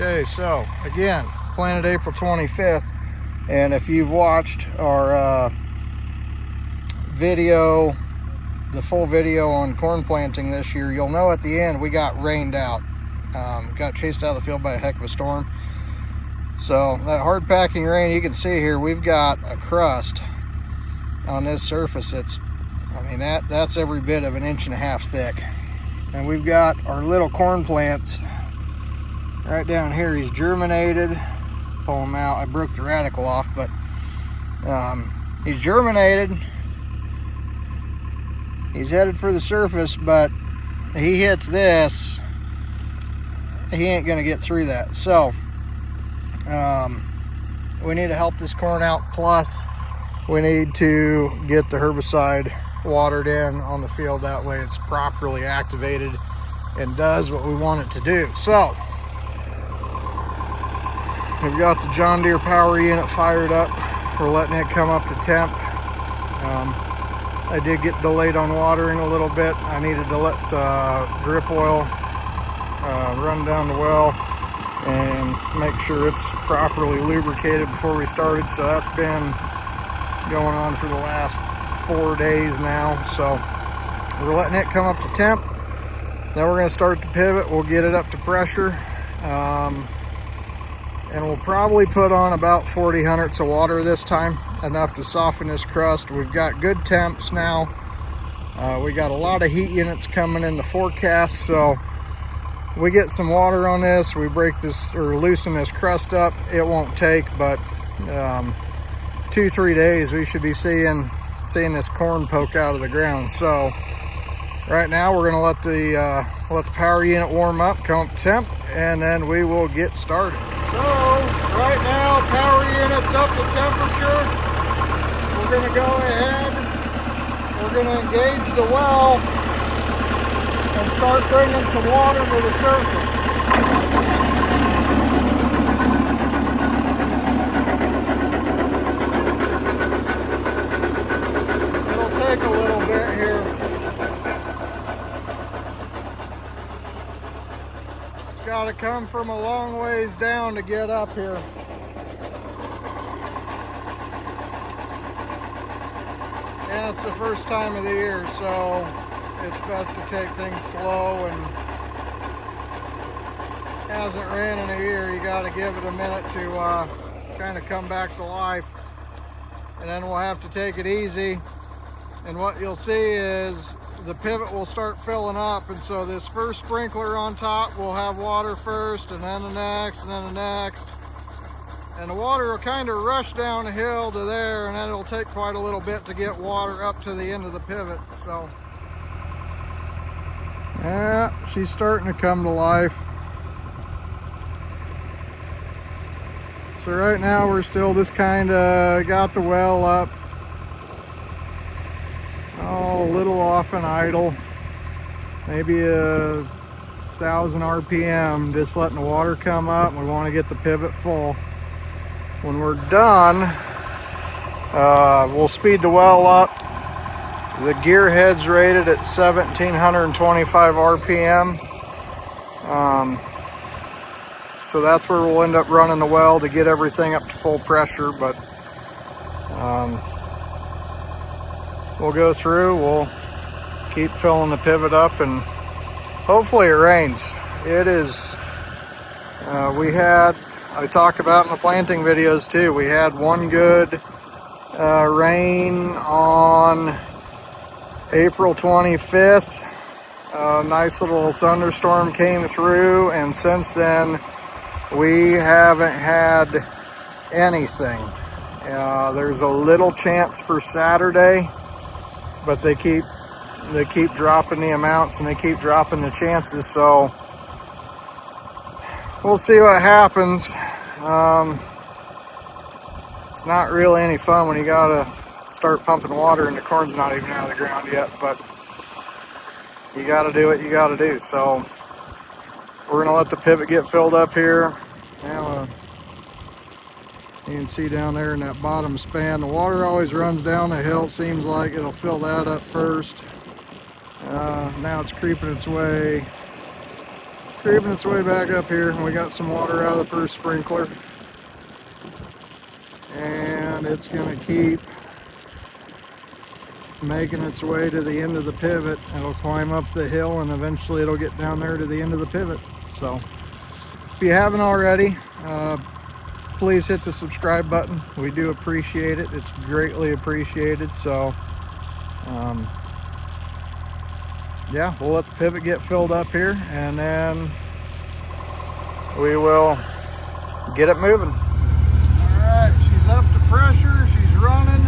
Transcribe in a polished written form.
Okay, so again, planted April 25th, and if you've watched our video, the full video on corn planting this year, you'll know at the end we got rained out. Got chased out of the field by a heck of a storm. So that hard packing rain, you can see here, we've got a crust on this surface that's every bit of 1.5 inches thick. And we've got our little corn plants right down here. He's germinated. Pull him out. I broke the radicle off, but he's germinated. He's headed for the surface, but he hits this, he ain't gonna get through that. So we need to help this corn out, plus we need to get the herbicide watered in on the field. That way it's properly activated and does what we want it to do. So we've got the John Deere power unit fired up. We're letting it come up to temp. I did get delayed on watering a little bit. I needed to let drip oil run down the well and make sure it's properly lubricated before we started. So that's been going on for the last 4 days now. So we're letting it come up to temp. Then we're going to start the pivot. We'll get it up to pressure. And we'll probably put on about 40 hundredths of water this time, enough to soften this crust. We've got good temps now. We got a lot of heat units coming in the forecast, so we get some water on this, we break this or loosen this crust up. It won't take but 2-3 days. We should be seeing this corn poke out of the ground. So right now we're going to let the power unit warm up, come up to temp, and then we will get started. So right now, power unit's up to temperature. We're going to go ahead, we're going to engage the well and start bringing some water to the surface. It'll take a little bit here. It's got to come from a long ways down to get up here. And it's the first time of the year, so it's best to take things slow, and hasn't ran in a year. You got to give it a minute to kind of come back to life, and then we'll have to take it easy. And what you'll see is the pivot will start filling up, and so this first sprinkler on top will have water first, and then the next, and then the next, and the water will kind of rush down the hill to there, and then it'll take quite a little bit to get water up to the end of the pivot. So yeah, she's starting to come to life. So right now we're still just kind of got the well up, a little off and idle, maybe 1,000 RPM, just letting the water come up. We want to get the pivot full. When we're done, we'll speed the well up. The gear head's rated at 1,725 RPM. So that's where we'll end up running the well to get everything up to full pressure. But we'll go through, we'll keep filling the pivot up, and hopefully it rains. It is, I talk about in the planting videos too, we had one good rain on April 25th. A nice little thunderstorm came through, and since then we haven't had anything. There's a little chance for Saturday, but they keep dropping the amounts and they keep dropping the chances, so we'll see what happens. It's not really any fun when you gotta start pumping water and the corn's not even out of the ground yet, but you gotta do what you gotta do. So we're gonna let the pivot get filled up here. Now you can see down there in that bottom span, the water always runs down the hill. It seems like it'll fill that up first. Now it's creeping its way creeping its way back up here, and we got some water out of the first sprinkler, and it's going to keep making its way to the end of the pivot. It'll climb up the hill and eventually it'll get down there to the end of the pivot. So if you haven't already, please hit the subscribe button. We do appreciate it. It's greatly appreciated. So yeah, we'll let the pivot get filled up here, and then we will get it moving. All right, she's up to pressure, she's running.